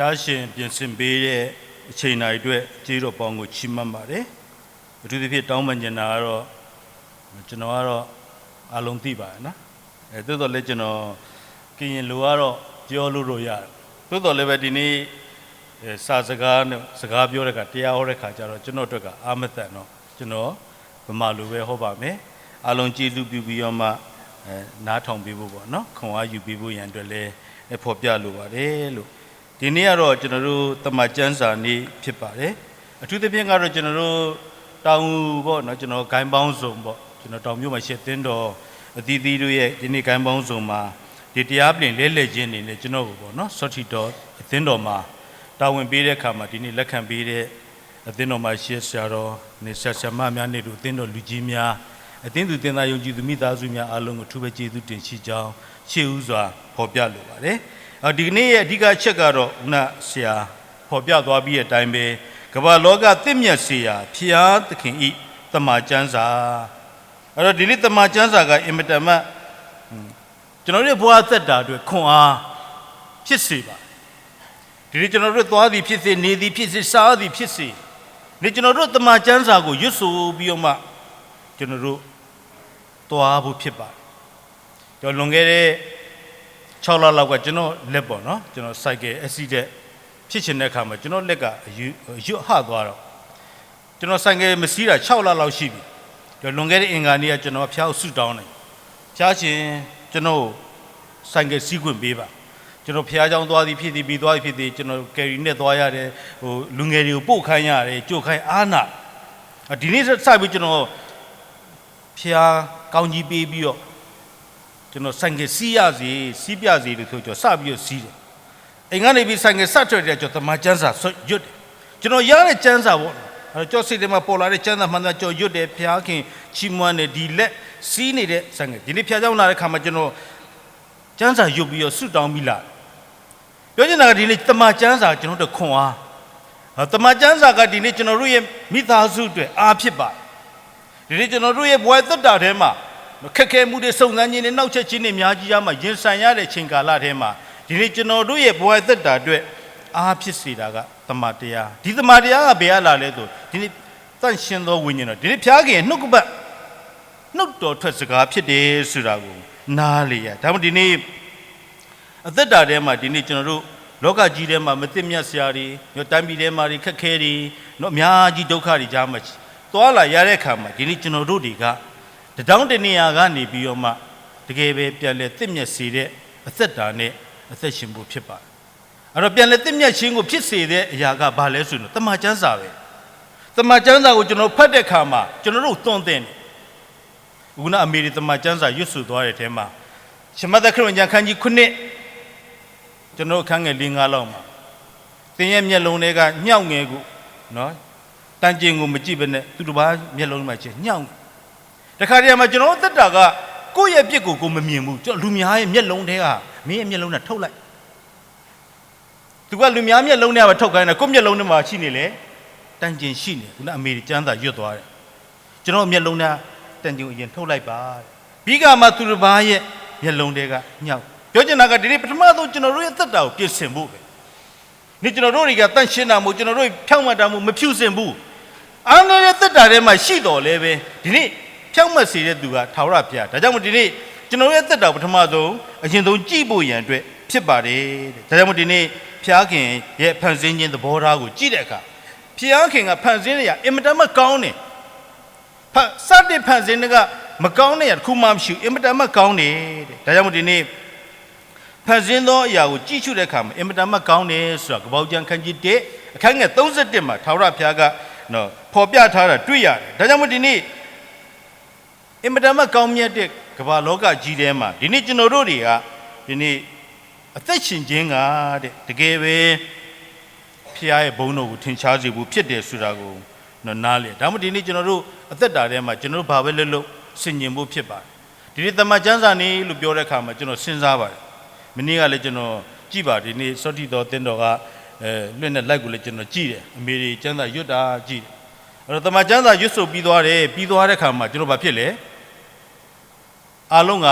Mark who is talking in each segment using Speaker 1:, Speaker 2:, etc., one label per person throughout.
Speaker 1: ရားရှင်ပြင်ဆင်ပေးတဲ့အချိန်တိုင်းအတွက်ကျေးဇူးပေါင်းကိုချီးမွမ်းပါတယ်အထူးသဖြင့်တောင်းပန်နေတာကတော့ကျွန်တော်ကတော့အလုံးသိပါတယ်နော်သို့တော်လည်းကျွန်တော်ကရင်လူကတော့ပြောလို့တော့ရတယ်သို့တော်လည်းပဲဒီနေ့စာစကားနဲ့စကားပြောတဲ့အခါတရားဟောတဲ့အခါကျတော့ကျွန်တော်အတွက်ကအာမတန်တော့ကျွန်တော်ဗမာလူပဲဟောပါမယ်အလုံးကျေးဇူးပြုပြီးတော့မှနားထောင်ပေးဖို့ပေါ့နော်ခွန်အားယူပေးဖို့ရန်အတွက်လည်းဖော်ပြလိုပါတယ်လို့ဒီနေ့ကတော့ကျွန်တော်တို့တမန်ကျမ်းစာနေ့ဖြစ်ပါတယ်အထူးသဖြင့်ကတော့ကျွန်တော်တို့တောင်ပေါ့နော်ကျွန်တော်ဂိုင်းပေါင်းစုံပေါ့ကျွန်တော်တောင်မြို့မှာရှစ်သင်းတော်အသီးသီးတို့ရဲ့ဒီနေ့ဂိုင်းပေါင်းစုံမှာဒီတရားပြင်လဲလှည့်ခြင်းနေနဲ့ကျွန်တော်ကိုပေါ့နော်ဆော့တီတော်အသင်းတော်မှာတာဝန်ပေးတဲ့အခါမှာဒီနေ့လက်ခံပေးတဲ့အသင်းတော်မှာရှစ်ဆရာတော်နေဆရာမများနေတို့အသင်းတော်လူကြီးများအသင်းသူတင်သားယုံကြည်သူမိသားစုများအားလုံးကိုထူးပဲကျေးဇူးတင်ရှိကြောင်းရှေးဥစွာဖော်ပြလိုပါတယ်ဒီကနေ့ရဲ့အဓိကချက်ကတော့ဦးနာဆရာဖော်ပြသွားပြီးတဲ့အတိုင်းပဲကမ္ဘာလောကသစ်မြတ်စေရာဖျားသခင်ဤတမန်ကျမ်းစာအဲ့တော့ဒီနေ့တမန်ကျမ်းစာကအင်မတန်မှကျွန်တော်တို့ဘဝသက်တာအတွက်ခွန်အားဖြစ်စေပါဒီနေ့ကျွန်တော်တို့သွားသည်ဖြစ်စေနေသည်ဖြစ်စေစားသည်ဖြစ်စေဒီကျွန်တော်တို့တမန်ကျမ်းစာကိုရွတ်ဆိုပြီးတော့မှကျွန်တော်တို့သွားဖို့ဖြစ်ပါတယ်ကျွန်တော်လွန်ခဲ့တဲ့6လလောက်ကကျွန်တော်လက်ပေါ့နော်ကျွန်တော် cycle accident ဖြစ်ချင်တဲ့အခါမှာကျွန်တော်လက်ကရွတ်ဟသွားတော့ကျွန်တော် cycle မစီးတာ6လလောက်ရှိပြီလွန်ခဲ့တဲ့အင်္ဂါနေ့ကကျွန်တော်ဖျားဆူတောင်းတယ်ဖျားရှင်ကျွန်တော် cycle စီးခွင့်ပေးပါကျွန်တော်ဖျားเจ้าသွားသည်ဖြစ်သည်ပြီးသွားသည်ဖြစ်သည်ကျွန်တော်ကယ်ရီနဲ့သွားရတယ်လူငယ်တွေကိုပို့ခိုင်းရတယ်ကြို့ခိုင်းအားနာဒီနေ့စပြီးကျွန်တော်ဖျားကောင်းကြီးပေးပြီးတော့ကျွန်တော်ဆိုင်ကစီးရစီစီးပြစီလို့ဆိုကျွန်တော်စပြီးတော့စီးတယ်အိမ်ကနေပြီးဆိုင်ကဆက်ထွက်တယ်ကျွန်တော်တမန်ကျမ်းစာရွတ်တယ်ကျွန်တော်ရတဲ့ကျမ်းစာပေါ့အဲကျော်စိတ်ထဲမှာပေါ်လာတဲ့ကျမ်းစာမှန်တယ်ကျွန်တော်ရွတ်တယ်ဖျားခင်ချီးမွမ်းတယ်ဒီလက်စီးနေတဲ့ဆိုင်ကဒီနေ့ဖျားเจ้าလာတဲ့ခါမှာကျွန်တော်ကျမ်းစာရွတ်ပြီးတော့ဆုတောင်းပြီးလာပြောချင်တာကဒီနေ့တမန်ကျမ်းစာကျွန်တော်တို့ခွန်အားတမန်ကျမ်းစာကဒီနေ့ကျွန်တော်တို့ရဲ့မိသားစုတွေအားဖြစ်ပါတယ်ဒီနေ့ကျွန်တော်တို့ရဲ့ဘဝသက်တာထဲမှာခက်ခဲမှုတွေစုံစမ်းခြင်းတွေနောက်ချက်ခြင်းတွေအများကြီးအားမှာရင်ဆိုင်ရတဲ့ချိန်ကာလထဲမှာဒီနေ့ကျွန်တော်တို့ရဲ့ဘဝသက်တာအတွက်အားဖြစ်စေတာကတမန်တရားဒီတမန်တရားကဘယ်ကလာလဲဆိုဒီနေ့တန့်ရှင်းသောဝိညာဉ်တော်ဒီနေ့ဖျားခင်နှုတ်ကပတ်နှုတ်တော်ထွက်စကားဖြစ်တယ်ဆိုတာကိုနားလေရဒါမှမဟုတ်ဒီနေ့အသက်တာထဲမှာဒီနေ့ကျွန်တော်တို့လောကကြီးထဲမှာမသိမြတ်စရာတွေတိုင်းပြည်ထဲမှာခက်ခဲတွေအများကြီးဒုက္ခတွေကြားမှာသွားလာရတဲ့အခါမှာဒီနေ့ကျွန်တော်တို့တွေကတောင်းတနေရာကနေပြီးတော့မှတကယ်ပဲပြန်လဲသစ်မြတ်စေတဲ့အသက်တာနဲ့အသက်ရှင်ဖို့ဖြစ်ပါတယ်အဲ့တော့ပြန်လဲသစ်မြတ်ခြင်းကိုဖြစ်စေတဲ့အရာကဘာလဲဆိုတော့တမန်ကျမ်းစာပဲတမန်ကျမ်းစာကိုကျွန်တော်ဖတ်တဲ့အခါမှာကျွန်တော်တို့သွန်သင်တယ်ခုနအမေရိတမန်ကျမ်းစာရွတ်ဆိုသွားတဲ့အထဲမှာရှမသက်ခရစ်ယာန်ခန်းကြီး9ကျွန်တော်ခန်းငယ်4-5လောက်မှာသင်ရဲ့မျက်လုံးတွေကညှောက်ငယ်ကိုနော်တန်ကျင်ကိုမကြည့်ဘဲနဲ့သူတစ်ပါးမျက်လုံးမှာချင်းညှောက်တခါတည်းမှာကျွန်တော်သက်တာကကိုယ့်ရဲ့ပြစ်ကိုမမြင်ဘူးကျွန်တော်လူများရဲ့မျက်လုံးထဲကမင်းရဲ့မျက်လုံးနဲ့ထုတ်လိုက်သူကလူများမျက်လုံးထဲမှာထုတ်ခိုင်းတယ်ကိုယ့်မျက်လုံးထဲမှာရှိနေလေတန်ကျင်ရှိနေခုနအမေကျမ်းသာရွတ်သွားတယ်ကျွန်တော်မျက်လုံးထဲတန်ကျင်ကိုအရင်ထုတ်လိုက်ပါပြီးကမှသူတစ်ပါးရဲ့မျက်လုံးထဲကညှောက်ပြောချင်တာကဒီနေ့ပထမဆုံးကျွန်တော်တို့ရဲ့သက်တာကိုပြင်ဆင်ဖို့ပဲနေ့ကျွန်တော်တို့တွေကတန့်ရှင်းတာမို့ကျွန်တော်တို့ဖြောင့်မတ်တာမို့မဖြူစင်ဘူးအားနည်းတဲ့သက်တာထဲမှာရှိတော်လဲပဲဒီနေ့ဖြောင့်မတ်စေတဲ့သူကထာဝရဘုရားဒါကြောင့်မို့ဒီနေ့ကျွန်တော်ရဲ့သက်တာပထမဆုံးအရင်ဆုံးကြည့်ဖို့ရန်အတွက်ဖြစ်ပါတယ်တဲ့ဒါကြောင့်မို့ဒီနေ့ဘုရားခင်ရဲ့ဖန်ဆင်းခြင်းသဘောထားကိုကြည့်တဲ့အခါဘုရားခင်ကဖန်ဆင်းတဲ့အင်မတန်မှကောင်းတယ်စတဲ့ဖန်ဆင်းတဲ့ကမကောင်းတဲ့ရတစ်ခုမှမရှိဘူးအင်မတန်မှကောင်းတယ်တဲ့ဒါကြောင့်မို့ဒီနေ့ဖန်ဆင်းသောအရာကိုကြည့်ရှုတဲ့အခါမှာအင်မတန်မှကောင်းတယ်ဆိုတာကပောက်ကျမ်းခန်းကြီး1အခန်းငယ်31မှာထာဝရဘုရားကနော်ဖော်ပြထားတာတွေ့ရတယ်ဒါကြောင့်မို့ဒီနေ့အင်မတန်မှကောင်းမြတ်တဲ့ကမ္ဘာလောကကြီးထဲမှာဒီနေ့ကျွန်တော်တို့တွေကဒီနေ့အသက်ရှင်ခြင်းကတဲ့တကယ်ပဲဖခင်ရဲ့ဘုန်းတော်ကိုထင်ရှားစေဖို့ဖြစ်တယ်ဆိုတာကိုနော်နားလေဒါမှမဟုတ်ဒီနေ့ကျွန်တော်တို့အသက်တာထဲမှာကျွန်တော်တို့ဘာပဲလုပ်ဆင်ញင်ဖို့ဖြစ်ပါတယ်ဒီနေ့တမန်ကျမ်းစာနေလို့ပြောတဲ့အခါမှာကျွန်တော်စဉ်းစားပါတယ်မနေ့ကလည်းကျွန်တော်ကြည့်ပါဒီနေ့စောတိတော်တင်းတော်ကလွင့်တဲ့ live ကိုလည်းကျွန်တော်ကြည့်တယ်အမေရိကျမ်းစာရွတ်တာကြည့်တယ်အဲ့တော့တမန်ကျမ်းစာရွတ်ဆိုပြီးသွားတယ်ပြီးသွားတဲ့အခါမှာကျွန်တော်ဘာဖြစ်လဲအားလုံးက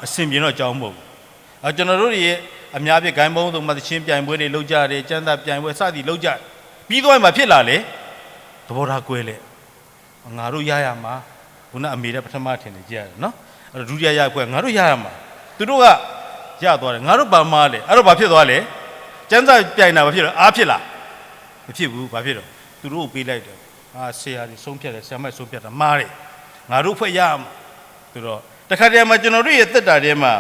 Speaker 1: အစင်ပြေတော့အကြောင်းမဟုတ်ဘူးကျွန်တော်တို့ရဲ့ အများပြဂိုင်းဘုံတို့မှချင်းပြိုင်ပွဲတွေလုပ်ကြတယ်ကျန်းသာပြိုင်ပွဲစသည်လုပ်ကြပြီးတော့မှဖြစ်လာလေသဘောထားကွဲလေငါတို့ရရမှာခုနအမေတဲ့ပထမထင်တယ်ကြရတယ်နော်အဲ့တော့ဒုတိယရကွဲငါတို့ရရမှာသူတို့ကရသွားတယ်ငါတို့ပါမလဲအဲ့တော့ဘာဖြစ်သွားလဲကျန်းသာပြိုင်တာဘာဖြစ်လဲအားဖြစ်လားမဖြစ်ဘူးဘာဖြစ်တော့သူတို့ကိုပေးလိုက်တယ်ဆရာကြီးဆုံးဖြတ်တယ်ဆရာမဆုံးဖြတ်တာမှားတယ်ငါတို့ဖွဲ့ရမှာဆိုတော့တခါတည်းမှာကျွန်တော်တို့ရဲ့သက်တာထဲမှာ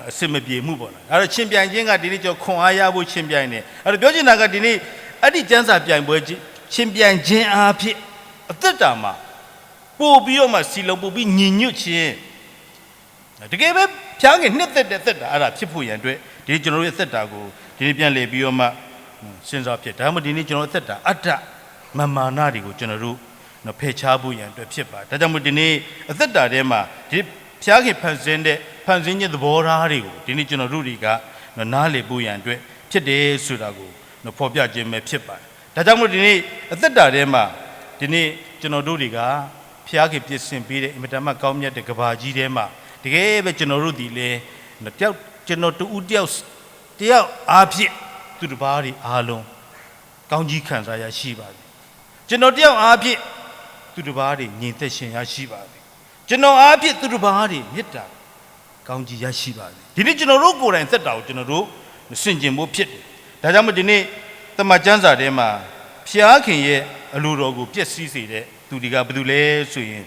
Speaker 1: အစစ်မပြေမှုပေါ့နော်အဲ့တော့ချင်းပြိုင်ခြင်းကဒီနေ့ကျွန်တော်ခွန်အားရဖို့ချင်းပြိုင်နေအဲ့တော့ပြောချင်တာကဒီနေ့အဲ့ဒီကျန်းစာပြိုင်ပွဲချင်းပြိုင်ခြင်းအားဖြင့်အသက်တာမှာပို့ပြီးတော့မှစီလုံးပို့ပြီးညင်ညွတ်ခြင်းတကယ်ပဲဖျားငယ်နှစ်သက်တဲ့သက်တာအဲ့ဒါဖြစ်ဖို့ရန်အတွက်ဒီကျွန်တော်တို့ရဲ့သက်တာကိုဒီနေ့ပြန်လည်ပြီးတော့မှစဉ်းစားဖြစ်ဒါမှမဟုတ်ဒီနေ့ကျွန်တော်တို့သက်တာအတ္တမမာနတွေကိုကျွန်တော်တို့ဖယ်ရှားဖို့ရန်အတွက်ဖြစ်ပါဒါကြောင့်မို့ဒီနေ့အသက်တာထဲမှာဒီဖျားခင်ဖန်ဆင်းခြင်းသဘောထားတွေကိုဒီနေ့ကျွန်တော်တို့တွေကနားလည်ဖို့ရန်အတွက်ဖြစ်တယ်ဆိုတာကိုဖော်ပြခြင်းပဲဖြစ်ပါတယ်ဒါကြောင့်မို့ဒီနေ့အသက်တာထဲမှာဒီနေ့ကျွန်တော်တို့တွေကဖျားခင်ပြင်ဆင်ပေးတဲ့အင်မတန်မှကောင်းမြတ်တဲ့ကဘာကြီးထဲမှာတကယ်ပဲကျွန်တော်တို့ဒီလေတယောက်ကျွန်တော်တူတယောက်အားဖြင့်သူတစ်ပါးတွေအားလုံးကောင်းကြီးခံစားရရှိပါသည်ကျွန်တော်တယောက်အားဖြင့်သူတစ်ပါးတွေညီသက်ရှင်ရရှိပါသည်ကျွန်တော်အားဖြင့်သူတစ်ပါးတွေမေတ္တာကောင်းကြီးရရှိပါသည်ဒီနေ့ကျွန်တော်တို့ကိုယ်တိုင်သက်တာကိုကျွန်တော်တို့ဆင်ခြင်ဖို့ဖြစ်တယ်ဒါကြောင့်မို့ဒီနေ့တမန်ကျမ်းစာထဲမှာဖျားခင်ရဲ့အလိုတော်ကိုပျက်စီးစေတဲ့သူတွေကဘာလို့လဲဆိုရင်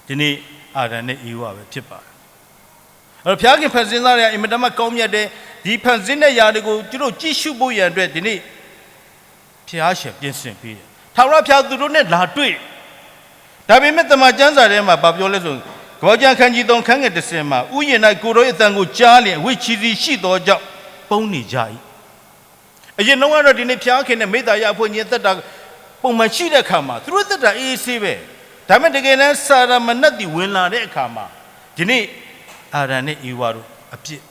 Speaker 1: ဒီနေ့အာဒံနဲ့အေဝါပဲဖြစ်ပါတယ်အဲ့တော့ဖျားခင်ဖန်ဆင်းသားတွေအင်မတန်မှကောင်းမြတ်တဲ့ဒီဖန်ဆင်းတဲ့ຢာတွေကိုသူတို့ကြည့်ရှုဖို့ရန်အတွက်ဒီနေ့ဖျားရှင်ပြင်ဆင်ပေးတယ်ထာဝရဘုရားသူတို့နဲ့လာတွေ့ဒါပေမဲ့တမန်ကျမ်းစာထဲမှာပြောလဲဆိုကပောကျမ်းခန်းကြီး3ခန်းငယ်10မှာဥယျာဉ်၌ကိုယ်တော်ရဲ့အသံကိုကြားလျင်ဝိချီစီရှိသောကြောင့်ပုန်းနေကြ၏အရင်တော့ကတော့ဒီနေ့ဖျားခင်နဲ့မေတ္တာရဖို့ညင်သက်တာပုံမှန်ရှိတဲ့အခါမှာသူတို့သက်တာအေးဆေးပဲဒါပေမဲ့တကယ်တမ်းစာရမဏတ်တီဝင်လာတဲ့အခါမှာဒီနေ့အာရန်နဲ့အေဝါတို့အပြစ်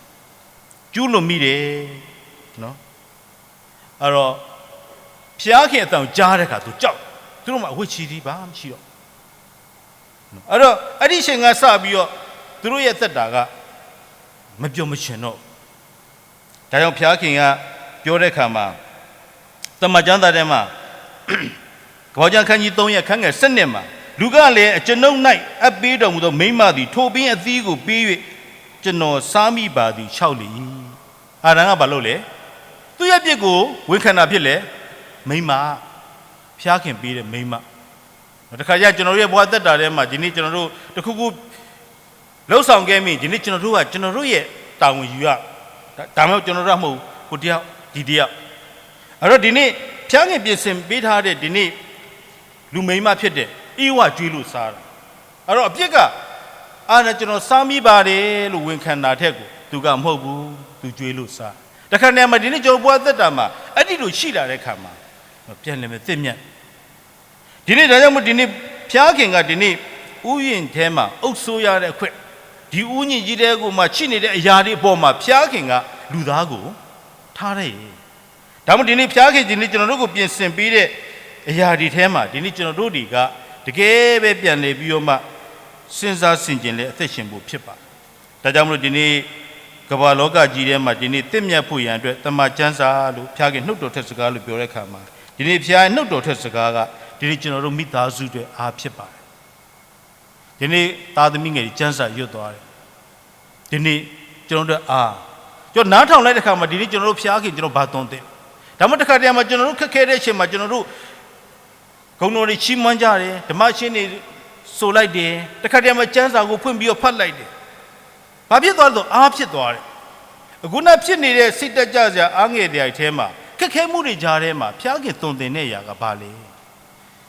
Speaker 1: ကျူးလွန်မိတယ်နော်အဲ့တော့ဖျားခင်အတန်ကြားတဲ့အခါသူကြောက်သူတို့မှအဝိချီတီပါမရှိတော့အဲ့တော့အဲ့ဒီချိန်ကစပြီးတော့သူတို့ရဲ့သက်တာကမပြောမချင်တော့ဒါကြောင့်ဖျားခင်ကပြောတဲ့အခါမှာတမန်ကျမ်းစာထဲမှာကပောကျမ်းခန်းကြီး3ရဲ့ခန်းငယ်7မှာလူကလည်းအကျွန်ုပ်၌အပ်ပေးတော်မူသောမိမသည်ထိုပင်အသီးကိုပေး၍ကျွန်တော်စားမိပါသည်6လီအာရန်ကဘာလုပ်လဲသူ့ရဲ့ပြစ်ကိုဝန်ခံတာဖြစ်လေမိမဖျားခင်ပေးတဲ့မိမတခါကျကျွန်တော်ရဲ့ဘဝသက်တာထဲမှာဒီနေ့ကျွန်တော်တို့တခုခုလှုပ်ဆောင်ခဲ့မိဒီနေ့ကျွန်တော်တို့ကကျွန်တော်တို့ရဲ့တာဝန်ယူရဒါမှမဟုတ်ကျွန်တော်တို့ကမဟုတ်ကိုတယောက်ဒီတယောက်အဲ့တော့ဒီနေ့ဖျားခင်ပြင်ဆင်ပေးထားတဲ့ဒီနေ့လူမိမဖြစ်တဲ့အေဝါကျွေးလို့စားတာအဲ့တော့အပြစ်ကအာနဲ့ကျွန်တော်စားမိပါတယ်လို့ဝန်ခံတာထက်ကိုသူကမဟုတ်ဘူးသူကျွေးလို့စားတခါတည်းမှာဒီနေ့ကျွန်တော်ဘဝသက်တာမှာအဲ့ဒီလိုရှိလာတဲ့ခါမှာပြန်လည်မဲ့တစ်မြတ်ဒီနေ့ဒါကြောင့်မို့ဒီနေ့ဖျားခင်ကဒီနေ့ဥယျာဉ်ထဲမှာအုပ်ဆိုးရတဲ့အခွင့်ဒီဥယျာဉ်ကြီးတဲကိုမှရှိနေတဲ့အရာတွေအပေါ်မှာဖျားခင်ကလူသားကိုထားတယ်ဒါမှမဟုတ်ဒီနေ့ဖျားခင်ဒီနေ့ကျွန်တော်တို့ကိုပြင်ဆင်ပေးတဲ့အရာတွေထဲမှာဒီနေ့ကျွန်တော်တို့တွေကတကယ်ပဲပြန်လည်ပြီးတော့မှစဉ်းစားဆင်ခြင်လဲအသက်ရှင်ဖို့ဖြစ်ပါဒါကြောင့်မလို့ဒီနေ့ကမ္ဘာလောကကြီးထဲမှာဒီနေ့တင့်မြတ်ဖို့ရန်အတွက်တမန်ကျမ်းစာလို့ဖျားခင်နှုတ်တော်ထက်စကားလို့ပြောတဲ့အခါမှာဒီနေ့ဖျားနှုတ်တော်ထက်စကားကဒီနေ့ကျွန်တော်တို့မိသားစုတွေအားဖြစ်ပါတယ်ဒီနေ့သားသမီးငယ်တွေကျမ်းစာရွတ်သွားတယ်ဒီနေ့ကျွန်တော်တို့အားကျွန်တော်နားထောင်လိုက်တဲ့အခါမှာဒီနေ့ကျွန်တော်တို့ဖျားခင်ကျွန်တော်ဘာသွန်သင်ဒါမှမဟုတ်တစ်ခါတည်းမှာကျွန်တော်တို့ခက်ခဲတဲ့အချိန်မှာကျွန်တော်တို့ဂုဏ်တော်တွေချီးမွမ်းကြတယ်ဓမ္မရှင်းတွေဆိုလိုက်တယ်တစ်ခါတည်းမှာကျမ်းစာကိုဖွင့်ပြီးတော့ဖတ်လိုက်တယ်ဘာဖြစ်သွားလဲဆိုအားဖြစ်သွားတယ်အခုနဖြစ်နေတဲ့စိတ်တက်ကြစရာအားငယ်တဲ့အထဲမှာခက်ခဲမှုတွေကြားထဲမှာဖျားခင်သွန်သင်တဲ့အရာကဘာလဲ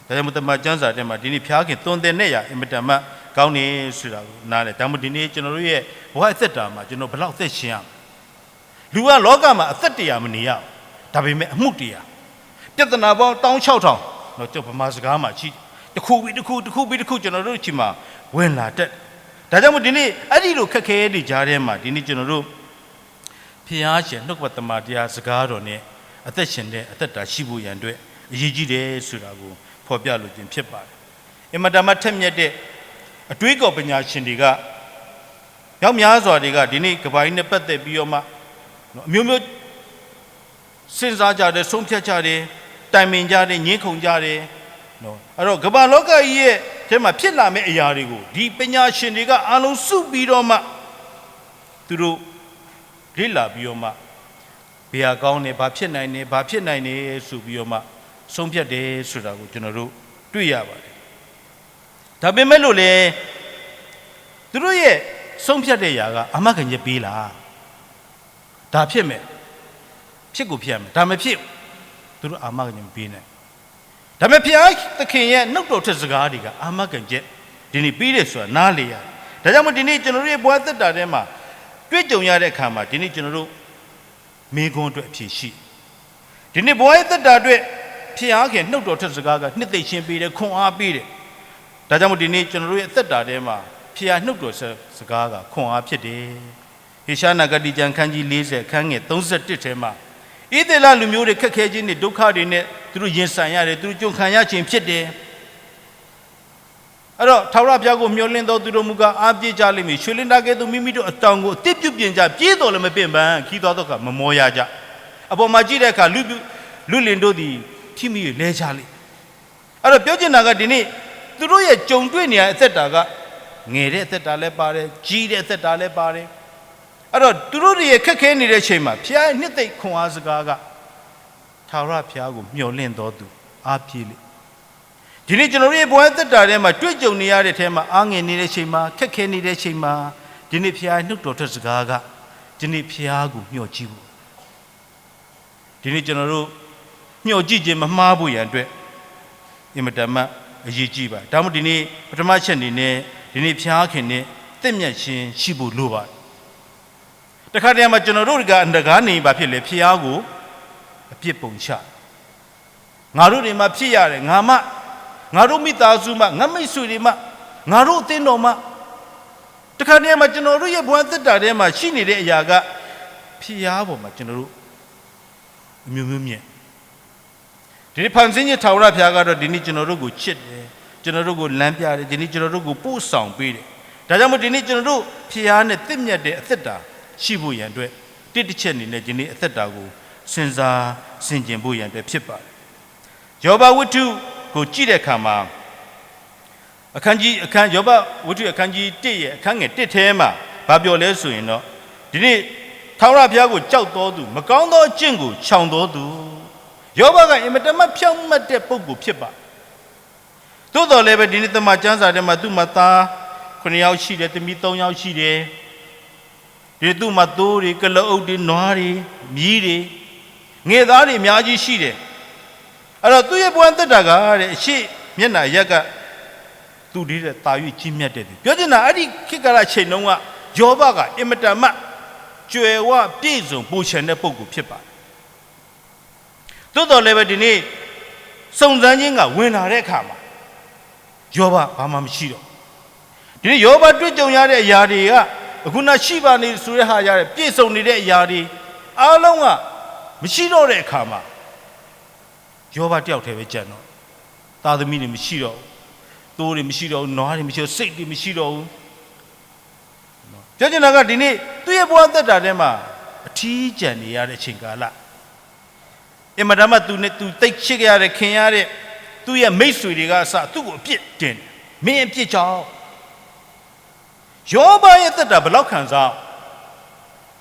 Speaker 1: ဒါကြောင့်မတမန်ကျမ်းစာထဲမှာဒီနေ့ဖျားခင်သွန်သင်တဲ့အရာအင်မတန်မှကောင်းနေဆိုတာကိုနားလေဒါမှမဟုတ်ဒီနေ့ကျွန်တော်တို့ရဲ့ဘဝအသက်တာမှာကျွန်တော်ဘယ်လောက်အသက်ရှင်ရမလဲလူကလောကမှာအသက်တရားမနေရဒါပေမဲ့အမှုတရားပြဿနာပေါင်း16000တော့ကျွန်တော်ဗမာစကားမှာရှိတစ်ခုပြီးတစ်ခုကျွန်တော်တို့ချီမှာဝင်လာတက်ဒါကြောင့်မို့ဒီနေ့အဲ့ဒီလိုခက်ခဲတွေကြားထဲမှာဒီနေ့ကျွန်တော်တို့ဖျားရှင်နှုတ်ကပတ်တမန်တရားစကားတော်နဲ့အသက်ရှင်တဲ့အသက်တာရှိဖို့ရန်အတွက်အရေးကြီးတယ်ဆိုတာကိုဖော်ပြလိုခြင်းဖြစ်ပါတယ်အင်မတန်မှထက်မြက်တဲ့အတွေးကောပညာရှင်တွေကရောက်များစွာတွေကဒီနေ့ကဘာကြီးနဲ့ပတ်သက်ပြီးတော့မှ မျိုးမျိုးစဉ်းစားကြတယ်ဆုံးဖြတ်ကြတယ်တိုင်ပင်ကြတယ်ညှင်းခုန်ကြတယ်နော်အဲ့တော့ကမ္ဘာလောကကြီးရဲ့ထဲမှာဖြစ်လာမယ့်အရာတွေကိုဒီပညာရှင်တွေကအားလုံးစုပြီးတော့မှသူတို့လေ့လာပြီးတော့မှဘယ်ဟာကောင်းနေဘာဖြစ်နိုင်နေဘာဖြစ်နိုင်နေဆိုပြီးတော့မှဆုံးဖြတ်တယ်ဆိုတာကိုကျွန်တော်တို့တွေ့ရပါတယ်ဒါပေမဲ့လို့လေသူတို့ရဲ့ဆုံးဖြတ်တဲ့ຢာကအမှတ်ခံချက်ပေးလားဒါဖြစ်မယ်ဖြစ်ကိုဖြစ်ရမယ်ဒါမဖြစ်သူတို့အာမခံချက်မပေးနိုင်ဒါပေမဲ့ဘုရားသခင်ရဲ့နှုတ်တော်ထက်စကားတွေကအာမခံချက်ဒီနေ့ပြီးတယ်ဆိုတာနားလေရတယ်ဒါကြောင့်မို့ဒီနေ့ကျွန်တော်တို့ရဲ့ဘဝသက်တာထဲမှာတွေ့ကြုံရတဲ့အခါမှာဒီနေ့ကျွန်တော်တို့မိဂုံးအတွက်အဖြစ်ရှိဒီနေ့ဘဝရဲ့သက်တာအတွက်ဘုရားခင်နှုတ်တော်ထက်စကားကနှစ်သိမ့်ရှင်းပေးတယ်ခွန်အားပေးတယ်ဒါကြောင့်မို့ဒီနေ့ကျွန်တော်တို့ရဲ့သက်တာထဲမှာဘုရားနှုတ်တော်စကားကခွန်အားဖြစ်တယ်ဟေရှာနဂတိကျမ်းခန်းကြီး40ခန်းငယ်31ထဲမှာဣသရေလလူမျိုးတွေခက်ခဲခြင်းတွေဒုက္ခတွေနဲ့သူတို့ရင်ဆိုင်ရတယ်သူတို့ကြုံခံရခြင်းဖြစ်တယ်အဲ့တော့ထာဝရဘုရားကိုမျှော်လင့်တော်သူတို့မူကားအားပြေးကြလိမ့်မည်ရွှေလင်းသားကဲ့သို့မိမိတို့အတောင်ကိုအတိပြုပြင်ကြပြေးတော်လည်းမပင်ပန်းခီးတော်တော့ကမမောရကြအပေါ်မှာကြည့်တဲ့အခါလူလင်တို့သည်ထိမိ၍လဲကြလိမ့်အဲ့တော့ပြောချင်တာကဒီနေ့သူတို့ရဲ့ကြုံတွေ့နေရတဲ့အသက်တာကငယ်တဲ့အသက်တာလည်းပါတယ်ကြီးတဲ့အသက်တာလည်းပါတယ်အဲ့တော့သူတို့ရဲ့ခက်ခဲနေတဲ့အချိန်မှာဘုရားရဲ့နှစ်သိမ့်ခွန်အားစကားကထာဝရဘုရားကိုမျှော်လင့်တော်သူအားပြေးလိဒီနေ့ကျွန်တော်တို့ရဲ့ဘဝသက်တာထဲမှာတွေ့ကြုံနေရတဲ့အထဲမှာအားငယ်နေတဲ့အချိန်မှာခက်ခဲနေတဲ့အချိန်မှာဒီနေ့ဘုရားနှုတ်တော်ထက်စကားကဒီနေ့ဘုရားကိုမျှော်ကြည့်ဖို့ဒီနေ့ကျွန်တော်တို့မျှော်ကြည့်ခြင်းမမှားဖို့ရန်အတွက်အင်မတန်မှအရေးကြီးပါဒါမှမဟုတ်ဒီနေ့ပထမချက်အနေနဲ့ဒီနေ့ဘုရားခင်နဲ့တင့်မြတ်ခြင်းရှိဖို့လိုပါတယ်တခါတည်းမှာကျွန်တော်တို့ကအန္တကားနေပါဖြစ်လေဘုရားကိုအပြစ်ပုံချငါတို့တွေမှာဖြစ်ရတယ်ငါတို့မိသားစုမှငါမိတ်ဆွေတွေမှငါတို့အသင်းတော်မှတခါတည်းမှာကျွန်တော်တို့ရဲ့ဘဝသက်တာထဲမှာရှိနေတဲ့အရာကဖျားပေါ်မှာကျွန်တော်တို့အမျိုးမျိုးမြင်ဒီနေ့ဖန်ဆင်းခြင်းထာဝရဘုရားကတော့ဒီနေ့ကျွန်တော်တို့ကိုချစ်တယ်ကျွန်တော်တို့ကိုလမ်းပြတယ်ဒီနေ့ကျွန်တော်တို့ကိုပို့ဆောင်ပေးတယ်ဒါကြောင့်မို့ဒီနေ့ကျွန်တော်တို့ဖျားနဲ့တင့်မြတ်တဲ့အသက်တာရှိဖို့ရန်အတွက်တစ်ချက်အနေနဲ့ဒီနေ့အသက်တာကိုစဉ်းစားဆင်ခြင်ဖို့ရန်အတွက်ဖြစ်ပါတယ်ယောဘဝတ္ထုကိုကြည့်တဲ့အခါမှာယောဘဝတ္ထုအခန်းကြီး1ရဲ့အခန်းငယ်1ထဲမှာဘာပြောလဲဆိုရင်တော့ဒီနေ့ထာဝရဘုရားကိုကြောက်တော်သူမကောင်းသောအကျင့်ကိုရှောင်တော်သူယောဘကအင်မတန်မှဖြောင့်မတ်တဲ့ပုဂ္ဂိုလ်ဖြစ်ပါသို့တော်လည်းပဲဒီနေ့တမန်ကျမ်းစာထဲမှာသူ့မှာသား9ယောက်ရှိတယ်သမီး3ယောက်ရှိတယ်ဒီသူ့မှာသိုးတွေကလအုပ်တွေနွားတွေမြီးတွေငယ်သားတွေအများကြီးရှိတယ်အဲ့တော့သူ့ရဲ့ဘဝသက်တာကတဲ့အရှိမျက်နှာရက်ကသူတည်းတဲ့တာ၍ကြီးမြတ်တဲ့သူပြောချင်တာအဲ့ဒီခေတ်ကာလချိန်တုန်းကယောဘကအင်မတန်မှကျွယ်ဝပြည့်စုံပူချင်တဲ့ပုဂ္ဂိုလ်ဖြစ်ပါတယ်သို့တော်လည်းပဲဒီနေ့စုံစမ်းခြင်းကဝင်လာတဲ့အခါမှာယောဘဘာမှမရှိတော့ဒီနေ့ယောဘတွေ့ကြုံရတဲ့အရာတွေကအခုနရှိပါနေဆိုတဲ့ဟာရတဲ့ပြည့်စုံနေတဲ့အရာတွေအားလုံးကမရှိတော့တဲ့အခါမှာယောဘတယောက်တည်းပဲကြံတော့သားသမီးတွေမရှိတော့ဘူးသိုးတွေမရှိတော့ဘူးနွားတွေမရှိတော့စိတ်တွေမရှိတော့ဘူးပြောချင်တာကဒီနေ့သူ့ရဲ့ဘဝသက်တာထဲမှာအထီးကျန်နေရတဲ့အချိန်ကာလအင်မတန်မှသူတိတ်ချစ်ရတဲ့ခင်ရတဲ့သူ့ရဲ့မိတ်ဆွေတွေကအစသူ့ကိုအပြစ်တင်မင်းအပြစ်ကြောင့်ယောဘရဲ့သက်တာဘယ်လောက်ခံစား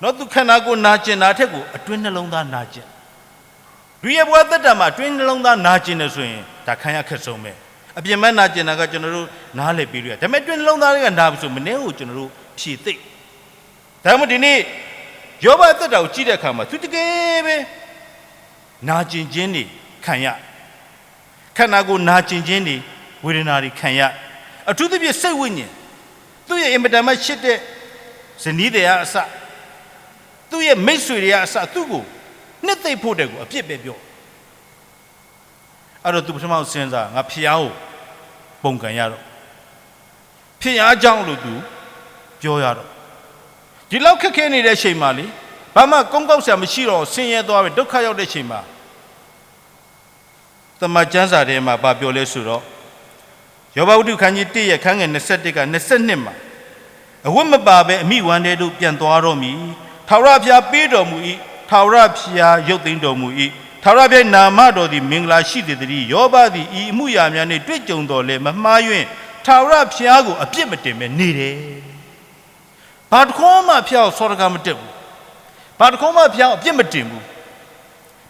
Speaker 1: တော့သူခန္ဓာကိုယ်နာကျင်တာထက်ကိုအတွင်းနှလုံးသားနာကျင်လူရဲ့ဘဝသက်တာမှာအတွင်းနှလုံးသားနာကျင်တယ်ဆိုရင်ဒါခံရခက်ဆုံးပဲအပြင်မဲ့နာကျင်တာကကျွန်တော်တို့နားလည်ပြီးလို့ရဒါပေမဲ့အတွင်းနှလုံးသားတွေကနာပြီဆိုမင်းကိုကျွန်တော်တို့ဖြည့်သိပ်ဒါမှမဟုတ်ဒီနေ့ယောဘသက်တာကိုကြည့်တဲ့အခါမှာသူတကယ်ပဲနာကျင်ခြင်းတွေခံရခန္ဓာကိုယ်နာကျင်ခြင်းတွေဝေဒနာတွေခံရအထူးသဖြင့်စိတ်ဝိညာဉ်သူ့ရဲ့အင်မတန်မှရှစ်တဲ့ဇနီးတွေကအစသူ့ရဲ့မိတ်ဆွေတွေကအစသူ့ကိုနှစ်သိမ့်ဖို့တဲ့ကိုအပြစ်ပဲပြောအဲ့တော့သူပထမစဉ်းစားငါဖျားကိုပုံကန်ရတော့ဖျားကြောင့်လို့သူပြောရတော့ဒီလောက်ခက်ခဲနေတဲ့အချိန်မှာလေဘာမှကုန်းကောက်ဆရာမရှိတော့ဆင်းရဲသွားပြီဒုက္ခရောက်တဲ့အချိန်မှာသမကျမ်းစာထဲမှာဗာပြောလဲဆိုတော့ယောဘဝတ္ထုခန်းကြီး1ရဲ့ခန်းငယ်21က22မှာအဝတ်မပါပဲအမိဝမ်းတဲ့တို့ပြန်သွားတော့မည် Taura Pia Pedo Mui, Taura Pia Yotindo Mui, Taura Pia Namado the Mingla Shidi, Yoba the Muyamiani, Twijondole, Mamayuin, Taura Piago, a Pimatim and Nide. But Homa Pia Sorgamatim. But Homa Pia Pimatim.